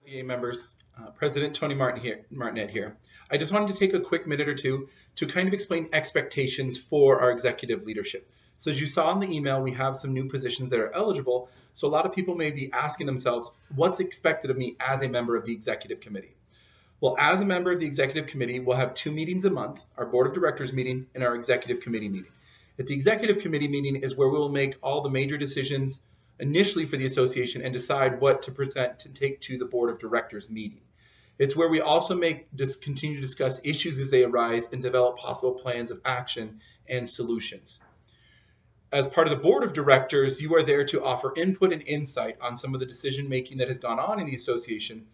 VA members, President Tony Martinet here. I just wanted to take a quick minute or two to kind of explain expectations for our executive leadership. So as you saw in the email, we have some new positions that are eligible. So a lot of people may be asking themselves, what's expected of me as a member of the executive committee? Well, as a member of the executive committee, we'll have 2 meetings a month, our board of directors meeting and our executive committee meeting. At the executive committee meeting is where we will make all the major decisions initially for the association and decide what to present to take to the board of directors meeting. It's where we also continue to discuss issues as they arise and develop possible plans of action and solutions. As part of the board of directors, you are there to offer input and insight on some of the decision making that has gone on in the association,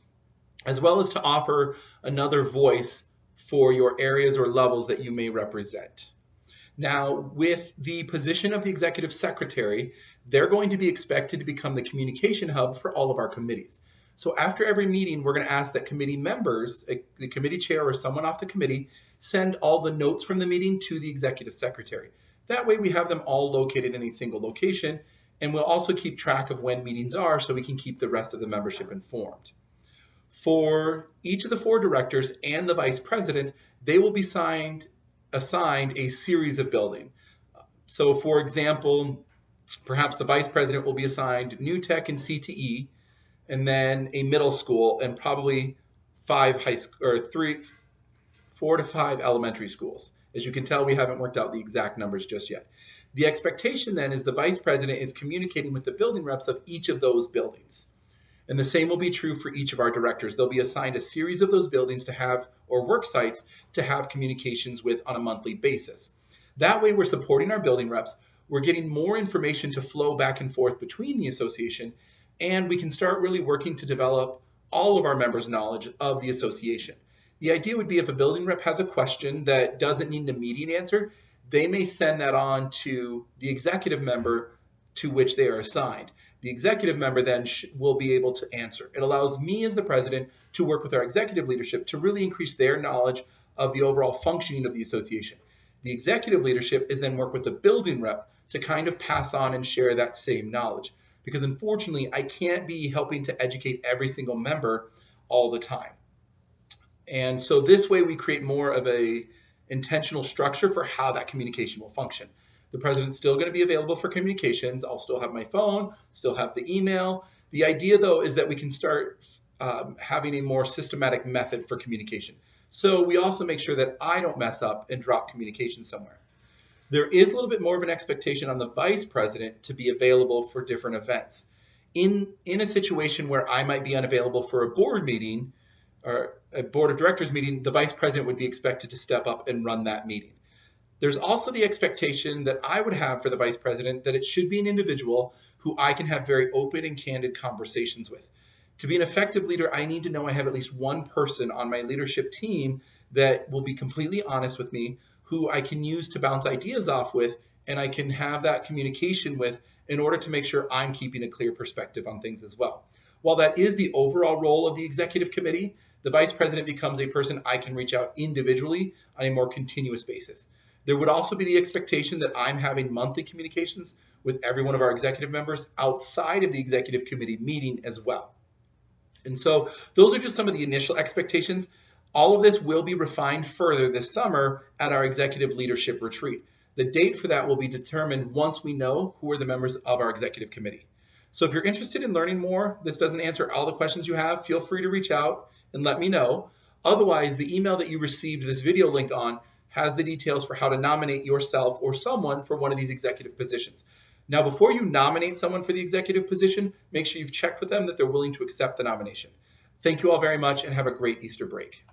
as well as to offer another voice for your areas or levels that you may represent. Now, with the position of the executive secretary, they're going to be expected to become the communication hub for all of our committees. So after every meeting, we're going to ask that committee members, the committee chair or someone off the committee, send all the notes from the meeting to the executive secretary. That way we have them all located in a single location, and we'll also keep track of when meetings are so we can keep the rest of the membership informed. For each of the 4 directors and the vice president, they will be assigned a series of building. So for example, perhaps the vice president will be assigned New Tech and CTE, and then a middle school, and probably 4 to 5 elementary schools. As you can tell, we haven't worked out the exact numbers just yet. The expectation then is the vice president is communicating with the building reps of each of those buildings. And the same will be true for each of our directors. They'll be assigned a series of those buildings to have, or work sites, to have communications with on a monthly basis. That way we're supporting our building reps, we're getting more information to flow back and forth between the association, and we can start really working to develop all of our members' knowledge of the association. The idea would be if a building rep has a question that doesn't need an immediate answer, they may send that on to the executive member to which they are assigned. The executive member then will be able to answer. It allows me as the president to work with our executive leadership to really increase their knowledge of the overall functioning of the association. The executive leadership is then work with the building rep to kind of pass on and share that same knowledge. Because unfortunately, I can't be helping to educate every single member all the time. And so this way we create more of a intentional structure for how that communication will function. The president's still going to be available for communications. I'll still have my phone, still have the email. The idea, though, is that we can start having a more systematic method for communication. So we also make sure that I don't mess up and drop communication somewhere. There is a little bit more of an expectation on the vice president to be available for different events. In a situation where I might be unavailable for a board meeting or a board of directors meeting, the vice president would be expected to step up and run that meeting. There's also the expectation that I would have for the vice president that it should be an individual who I can have very open and candid conversations with. To be an effective leader, I need to know I have at least one person on my leadership team that will be completely honest with me, who I can use to bounce ideas off with, and I can have that communication with in order to make sure I'm keeping a clear perspective on things as well. While that is the overall role of the executive committee, the vice president becomes a person I can reach out individually on a more continuous basis. There would also be the expectation that I'm having monthly communications with every one of our executive members outside of the executive committee meeting as well. And so those are just some of the initial expectations. All of this will be refined further this summer at our executive leadership retreat. The date for that will be determined once we know who are the members of our executive committee. So if you're interested in learning more, this doesn't answer all the questions you have, feel free to reach out and let me know. Otherwise, the email that you received this video link on has the details for how to nominate yourself or someone for one of these executive positions. Now, before you nominate someone for the executive position, make sure you've checked with them that they're willing to accept the nomination. Thank you all very much and have a great Easter break.